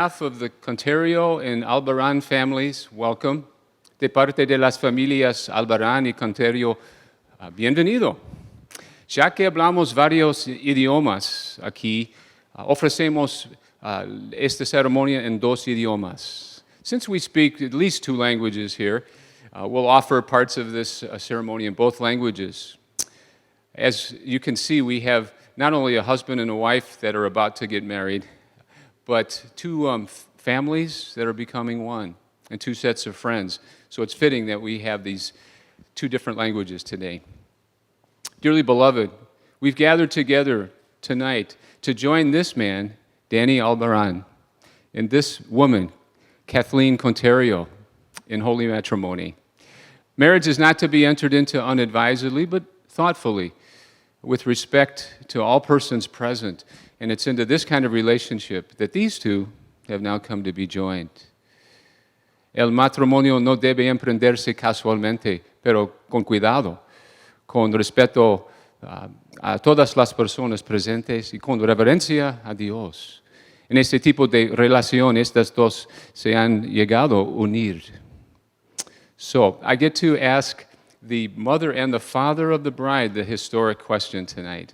behalf of the Conterio and Albarán families, welcome. De parte de las familias Albarán y Conterio, bienvenido. Ya que hablamos varios idiomas aquí, ofrecemos esta ceremonia en dos idiomas. Since we speak at least two languages here, we'll offer parts of this ceremony in both languages. As you can see, we have not only a husband and a wife that are about to get married, but two families that are becoming one, and two sets of friends. So it's fitting that we have these two different languages today. Dearly beloved, we've gathered together tonight to join this man, Danny Albarán, and this woman, Kathleen Conterio, in holy matrimony. Marriage is not to be entered into unadvisedly, but thoughtfully, with respect to all persons present. And it's into this kind of relationship that these two have now come to be joined. El matrimonio no debe emprenderse casualmente, pero con cuidado, con respeto a todas las personas presentes y con reverencia a Dios. En este tipo de relación, estas dos se han llegado a unir. So, I get to ask the mother and the father of the bride the historic question tonight.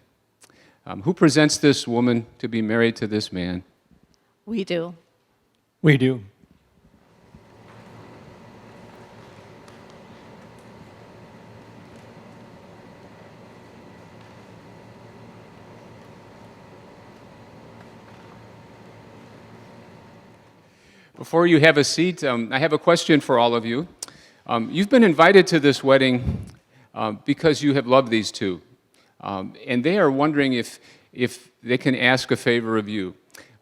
Who presents this woman to be married to this man? We do. We do. Before you have a seat, I have a question for all of you. You've been invited to this wedding because you have loved these two. And they are wondering if they can ask a favor of you.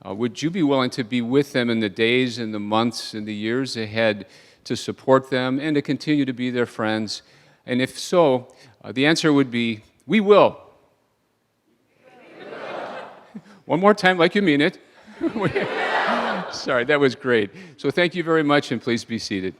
Would you be willing to be with them in the days and the months and the years ahead to support them and to continue to be their friends? And if so, the answer would be, we will. One more time, like you mean it. Sorry, that was great. So thank you very much, and please be seated.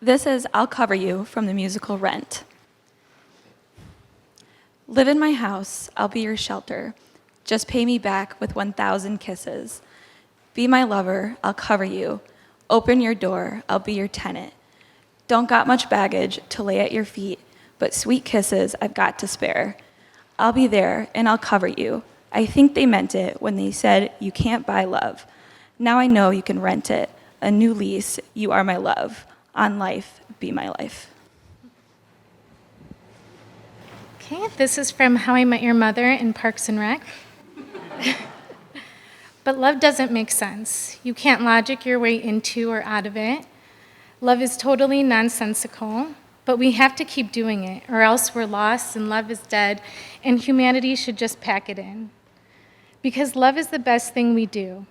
This is I'll Cover You from the musical Rent. Live in my house, I'll be your shelter. Just pay me back with 1,000 kisses. Be my lover, I'll cover you. Open your door, I'll be your tenant. Don't got much baggage to lay at your feet, but sweet kisses I've got to spare. I'll be there and I'll cover you. I think they meant it when they said you can't buy love. Now I know you can rent it. A new lease, you are my love. On life, be my life. Okay, this is from How I Met Your Mother in Parks and Rec. But love doesn't make sense. You can't logic your way into or out of it. Love is totally nonsensical, but we have to keep doing it, or else we're lost and love is dead, and humanity should just pack it in. Because love is the best thing we do.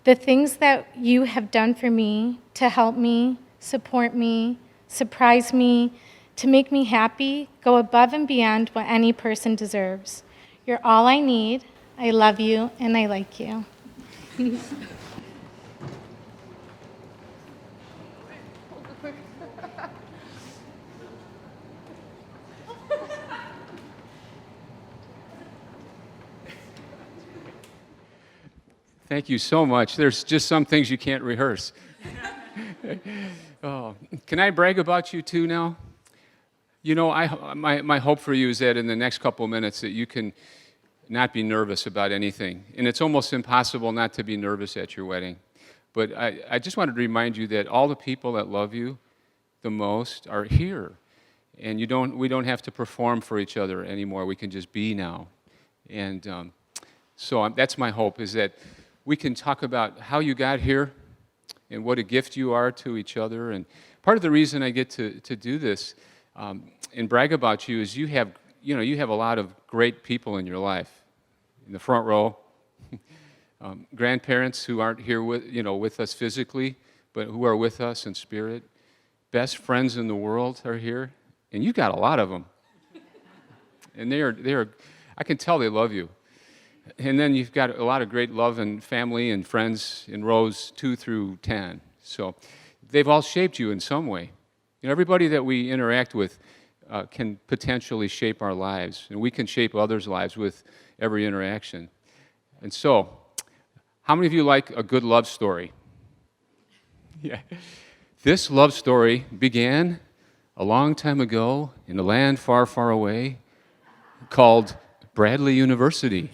The things that you have done for me to help me, support me, surprise me, to make me happy, go above and beyond what any person deserves. You're all I need. I love you, and I like you. Thank you so much. There's just some things you can't rehearse. Oh, can I brag about you too now? You know, my hope for you is that in the next couple of minutes that you can not be nervous about anything. And it's almost impossible not to be nervous at your wedding. But I just wanted to remind you that all the people that love you the most are here. And we don't have to perform for each other anymore. We can just be now. And so that's my hope, is that we can talk about how you got here and what a gift you are to each other. And part of the reason I get to do this and brag about you is you have a lot of great people in your life. In the front row, grandparents who aren't here with us physically, but who are with us in spirit. Best friends in the world are here, and you got a lot of them. And they are. I can tell they love you. And then you've got a lot of great love and family and friends in rows 2 through 10. So they've all shaped you in some way. You know, everybody that we interact with can potentially shape our lives, and we can shape others' lives with every interaction. And so, how many of you like a good love story? Yeah. This love story began a long time ago in a land far, far away called Bradley University.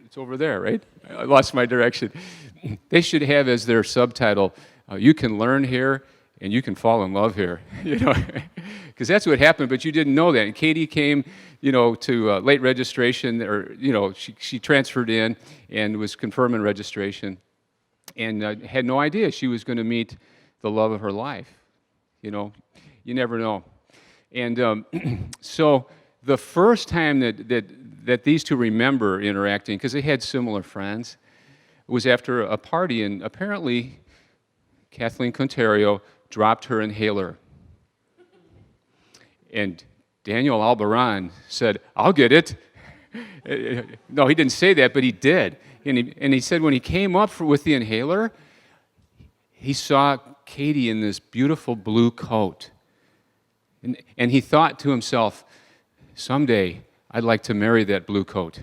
It's over there, right? I lost my direction. They should have as their subtitle, you can learn here and you can fall in love here, you know, because that's what happened, but you didn't know that. And Katie came, you know, to late registration, or, you know, she transferred in and was confirming registration, and had no idea she was going to meet the love of her life. You know, you never know. And so the first time that these two remember interacting, because they had similar friends, was after a party, and apparently Kathleen Contario dropped her inhaler. And Daniel Albaran said, "I'll get it." No, he didn't say that, but he did. And he said when he came up with the inhaler, he saw Katie in this beautiful blue coat. And he thought to himself, someday I'd like to marry that blue coat.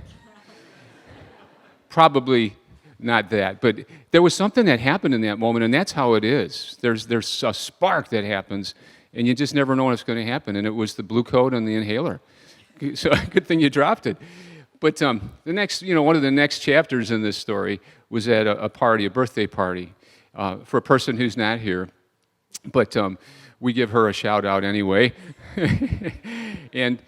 Probably not that, but there was something that happened in that moment, and that's how it is. There's a spark that happens, and you just never know when it's going to happen, and it was the blue coat and the inhaler. So good thing you dropped it. But the next, you know, one of the next chapters in this story was at a party, a birthday party, for a person who's not here. But we give her a shout out anyway. And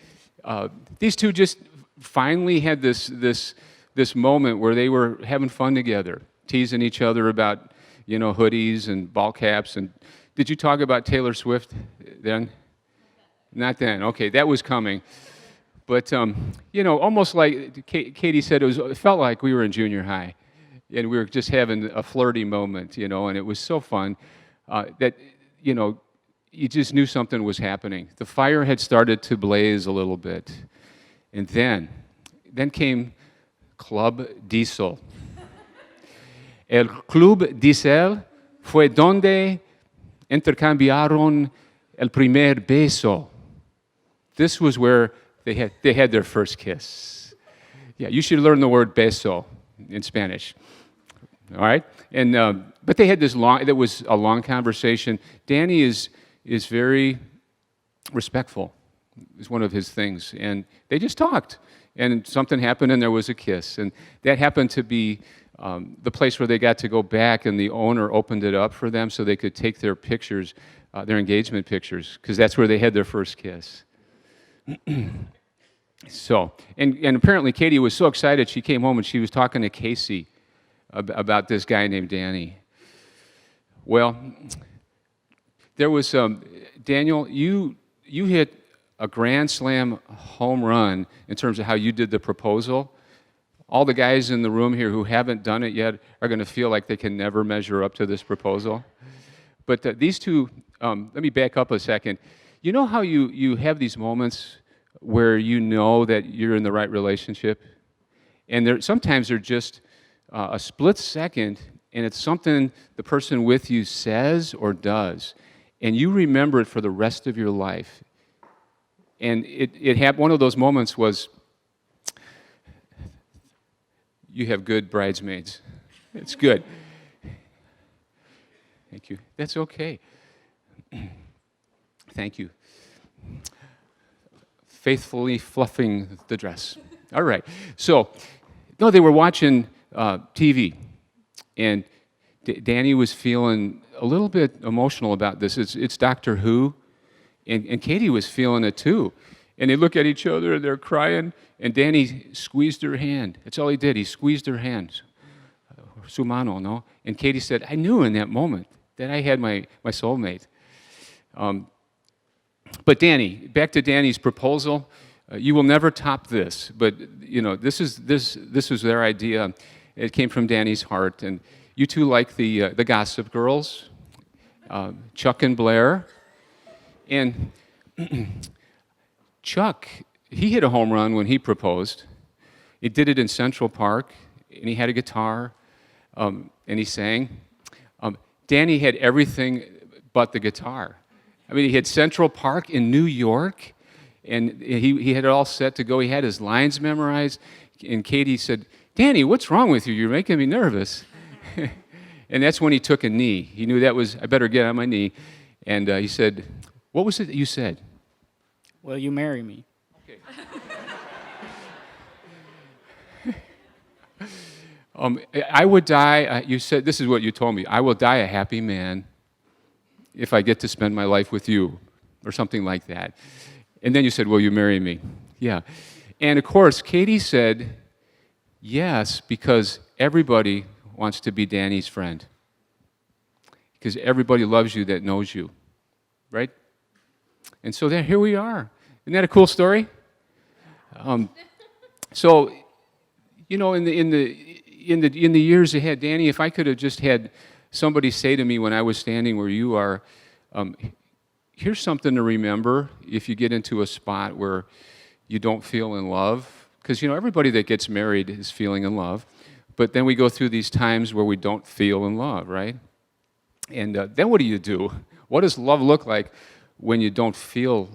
these two just finally had this moment where they were having fun together, teasing each other about, you know, hoodies and ball caps. And did you talk about Taylor Swift then? Not then. Okay, that was coming. But, you know, almost like Katie said, it felt like we were in junior high, and we were just having a flirty moment, you know, and it was so fun that, you know, you just knew something was happening. The fire had started to blaze a little bit. And then came Club Diesel. El Club Diesel fue donde intercambiaron el primer beso. This was where they had their first kiss. Yeah, you should learn the word beso in Spanish. All right? And but they had that was a long conversation. Danny is very respectful, is one of his things. And they just talked. And something happened, and there was a kiss. And that happened to be the place where they got to go back, and the owner opened it up for them so they could take their pictures, their engagement pictures, because that's where they had their first kiss. So, and apparently Katie was so excited, she came home and she was talking to Casey about this guy named Danny. Well, there was, Daniel, you hit a grand slam home run in terms of how you did the proposal. All the guys in the room here who haven't done it yet are going to feel like they can never measure up to this proposal. But these two, let me back up a second. You know how you have these moments where you know that you're in the right relationship? And sometimes they're just a split second, and it's something the person with you says or does, and you remember it for the rest of your life. And one of those moments was, you have good bridesmaids. It's good. Thank you. That's okay. Thank you. Faithfully fluffing the dress. All right. So, no, they were watching TV, and Danny was feeling a little bit emotional about this. It's Doctor Who, and Katie was feeling it too. And they look at each other, and they're crying, and Danny squeezed her hand. That's all he did. He squeezed her hand. Su mano, no? And Katie said, I knew in that moment that I had my soulmate. But Danny, back to Danny's proposal. You will never top this, but you know this was their idea. It came from Danny's heart, and you two like the Gossip Girls, Chuck and Blair, and Chuck. He hit a home run when he proposed, He did it in Central Park, and he had a guitar, and he sang. Danny had everything but the guitar. I mean, he had Central Park in New York, and he had it all set to go. He had his lines memorized, and Katie said, "Danny, what's wrong with you? You're making me nervous." And that's when he took a knee. He knew that was, I better get on my knee. And he said, "What was it that you said?" Will you marry me? Okay. I would die, you said, this is what you told me, I will die a happy man if I get to spend my life with you, or something like that. And then you said, "Will you marry me?" Yeah. And of course, Katie said yes, because everybody wants to be Danny's friend. Because everybody loves you that knows you, right? And so here we are. Isn't that a cool story? So, you know, in the years ahead, Danny, if I could have just had somebody say to me when I was standing where you are, here's something to remember if you get into a spot where you don't feel in love. Because, you know, everybody that gets married is feeling in love. But then we go through these times where we don't feel in love, right? And then what do? What does love look like when you don't feel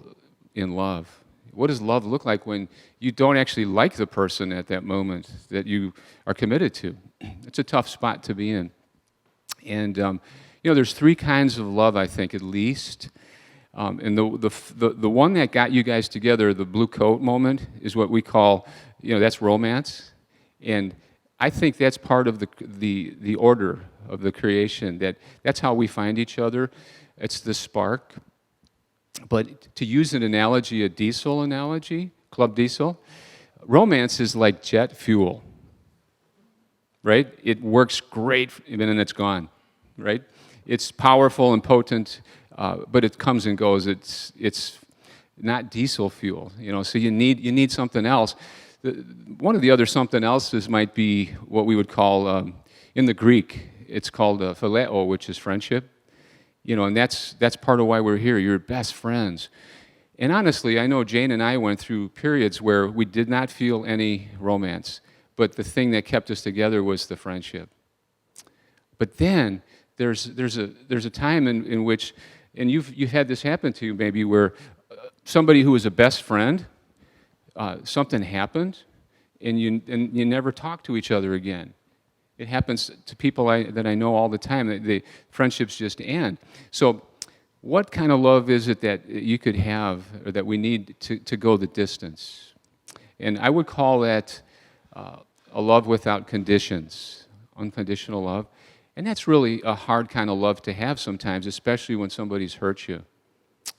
in love? What does love look like when you don't actually like the person at that moment that you are committed to? It's a tough spot to be in. And, you know, there's three kinds of love, I think, at least. And the one that got you guys together, the blue coat moment, is what we call, you know, that's romance. And I think that's part of the order of the creation, that's how we find each other. It's the spark. But to use an analogy, a diesel analogy, Club Diesel, romance is like jet fuel, right? It works great, and then it's gone, right? It's powerful and potent, but it comes and goes. It's not diesel fuel, you know. So you need something else. One of the other something else's might be what we would call, in the Greek, it's called phileo, which is friendship. You know, and that's part of why we're here. You're best friends. And honestly, I know Jane and I went through periods where we did not feel any romance, but the thing that kept us together was the friendship. But then there's a time in which, and you've had this happen to you maybe, where somebody who was a best friend, something happened, and you never talk to each other again. It happens to people that I know all the time. The friendships just end. So what kind of love is it that you could have, or that we need to go the distance? And I would call that a love without conditions, unconditional love. And that's really a hard kind of love to have sometimes, especially when somebody's hurt you.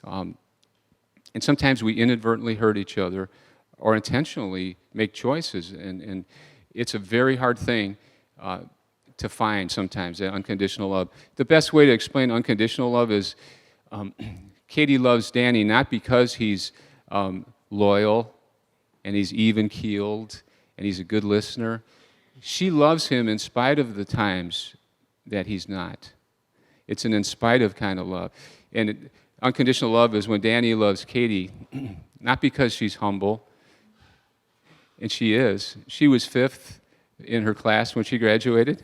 And sometimes we inadvertently hurt each other or intentionally make choices. And it's a very hard thing to find sometimes, that unconditional love. The best way to explain unconditional love is Katie loves Danny not because he's loyal and he's even-keeled and he's a good listener. She loves him in spite of the times that he's not. It's an in spite of kind of love. And unconditional love is when Danny loves Katie, not because she's humble, and she is. She was 5th in her class when she graduated.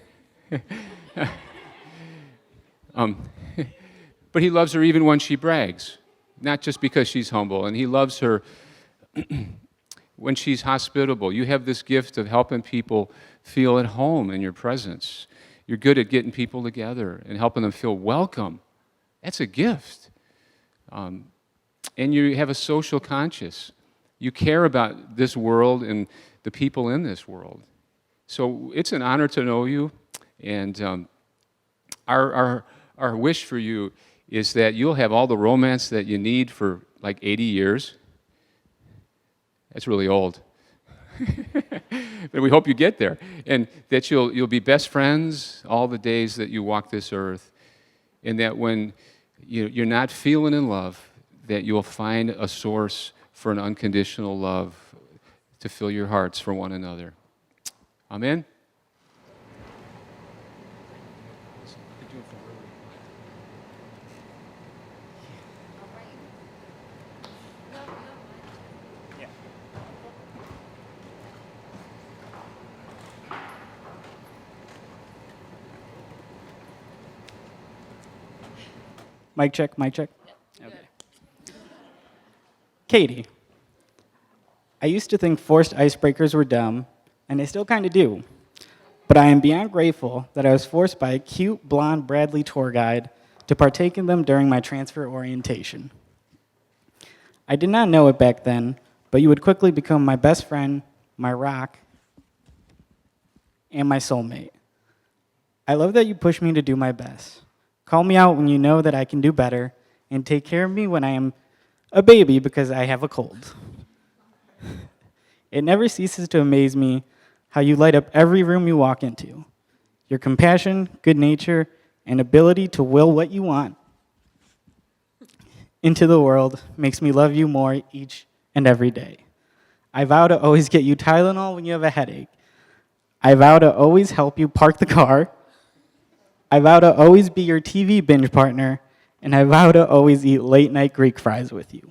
But he loves her even when she brags, not just because she's humble. And he loves her when she's hospitable. You have this gift of helping people feel at home in your presence. You're good at getting people together and helping them feel welcome. That's a gift. And you have a social conscience. You care about this world and the people in this world. So it's an honor to know you. And our wish for you is that you'll have all the romance that you need for like 80 years. That's really old. But we hope you get there, and that you'll be best friends all the days that you walk this earth, and that when you're not feeling in love, that you'll find a source for an unconditional love to fill your hearts for one another. Amen? Mic check, mic check. Okay. Katie, I used to think forced icebreakers were dumb, and I still kind of do. But I am beyond grateful that I was forced by a cute, blonde Bradley tour guide to partake in them during my transfer orientation. I did not know it back then, but you would quickly become my best friend, my rock, and my soulmate. I love that you push me to do my best. Call me out when you know that I can do better, and take care of me when I am a baby because I have a cold. It never ceases to amaze me how you light up every room you walk into. Your compassion, good nature, and ability to will what you want into the world makes me love you more each and every day. I vow to always get you Tylenol when you have a headache. I vow to always help you park the car. I vow to always be your TV binge partner, and I vow to always eat late-night Greek fries with you.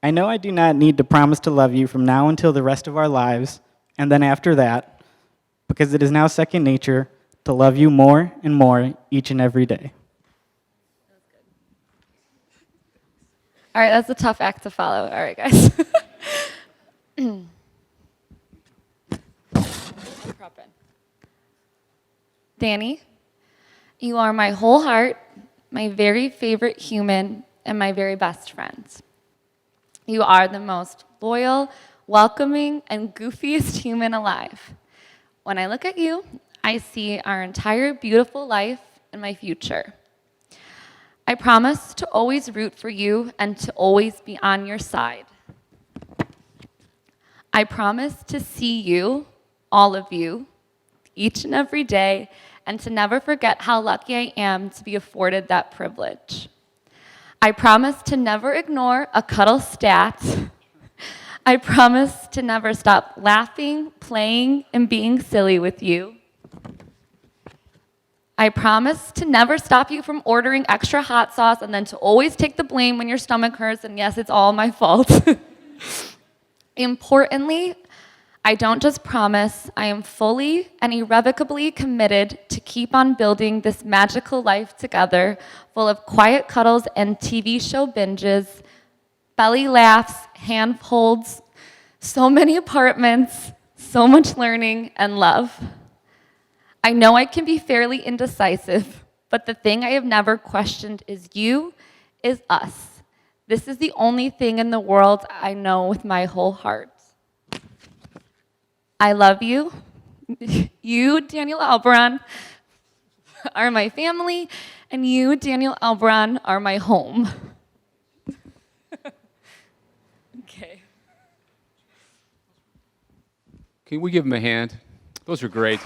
I know I do not need to promise to love you from now until the rest of our lives, and then after that, because it is now second nature to love you more and more each and every day. All right, that's a tough act to follow. All right, guys. Danny, you are my whole heart, my very favorite human, and my very best friend. You are the most loyal, welcoming, and goofiest human alive. When I look at you, I see our entire beautiful life and my future. I promise to always root for you and to always be on your side. I promise to see you, all of you, each and every day, and to never forget how lucky I am to be afforded that privilege. I promise to never ignore a cuddle stat. I promise to never stop laughing, playing, and being silly with you. I promise to never stop you from ordering extra hot sauce and then to always take the blame when your stomach hurts, and yes, it's all my fault. Importantly, I don't just promise, I am fully and irrevocably committed to keep on building this magical life together, full of quiet cuddles and TV show binges, belly laughs, handholds, so many apartments, so much learning and love. I know I can be fairly indecisive, but the thing I have never questioned is you, is us. This is the only thing in the world I know with my whole heart. I love you. You, Daniel Albaran, are my family, and you, Daniel Albaran, are my home. Okay. Can we give them a hand? Those are great.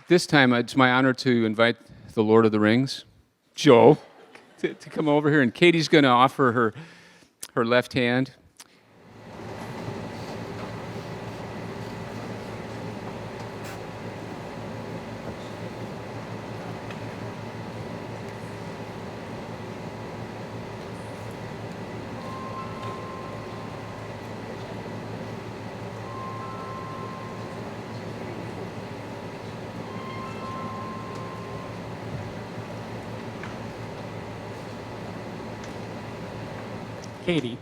This time, it's my honor to invite the Lord of the Rings, Joe, to come over here. And Katie's going to offer her left hand. Katie,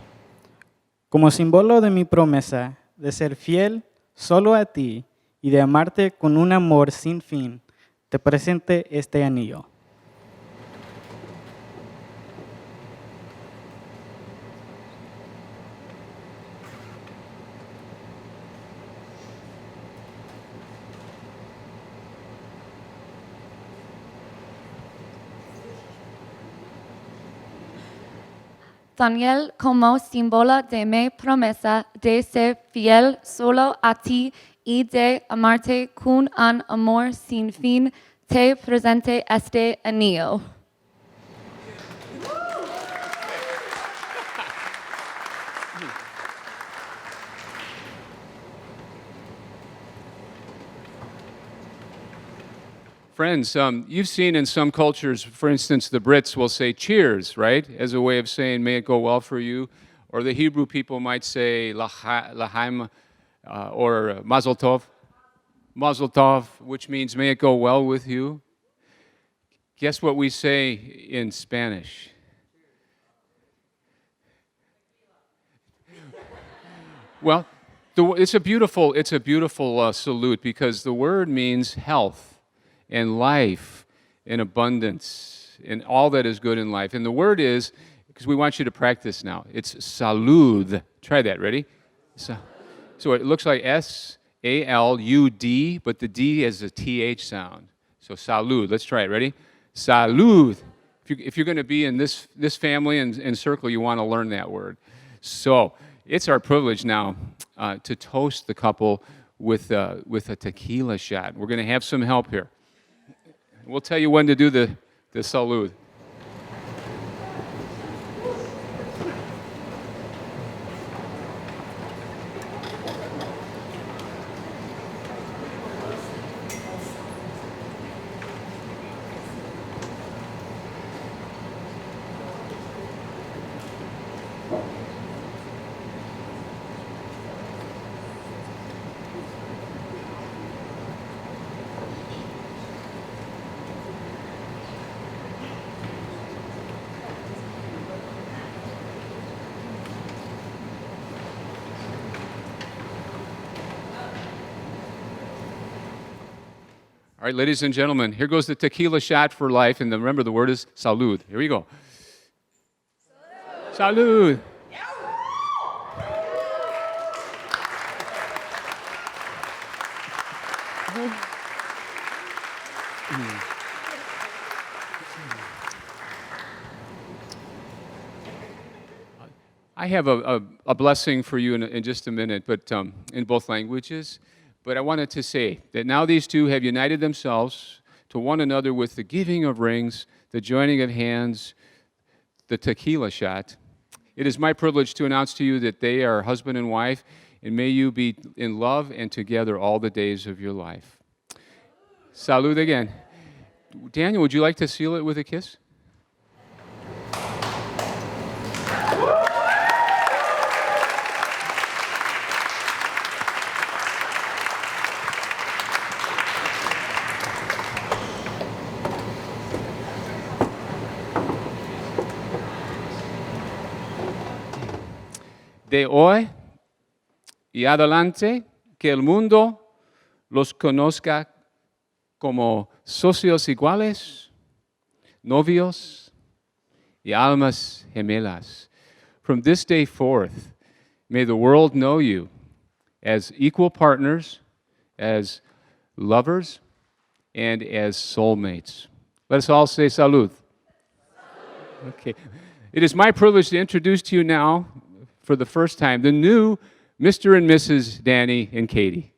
como símbolo de mi promesa de ser fiel solo a ti y de amarte con un amor sin fin, te presento este anillo. Daniel, como símbolo de mi promesa de ser fiel solo a ti y de amarte con un amor sin fin, te presento este anillo. Friends, you've seen in some cultures, for instance, the Brits will say cheers, right? As a way of saying, may it go well for you, Or the Hebrew people might say Lahaim or Mazel Tov. Mazel Tov, which means may it go well with you. Guess what we say in Spanish? Well, it's a beautiful salute because the word means health and life and abundance and all that is good in life. And the word is, because we want you to practice now, it's salud. Try that, ready? So it looks like S-A-L-U-D, but the D is a T-H sound. So salud. Let's try it, ready? Salud. If you're going to be in this family and circle, you want to learn that word. So it's our privilege now to toast the couple with a tequila shot. We're going to have some help here. We'll tell you when to do the salud. All right, ladies and gentlemen, here goes the tequila shot for life. And remember, the word is salud. Here we go. Salud. I have a blessing for you in just a minute, but in both languages. But I wanted to say that now these two have united themselves to one another with the giving of rings, the joining of hands, the tequila shot. It is my privilege to announce to you that they are husband and wife, and may you be in love and together all the days of your life. Salud again. Daniel, would you like to seal it with a kiss? De hoy y adelante, que el mundo los conozca como socios iguales, novios y almas gemelas. From this day forth, may the world know you as equal partners, as lovers, and as soulmates. Let us all say salud. Okay. It is my privilege to introduce to you now, for the first time, the new Mr. and Mrs. Danny and Katie.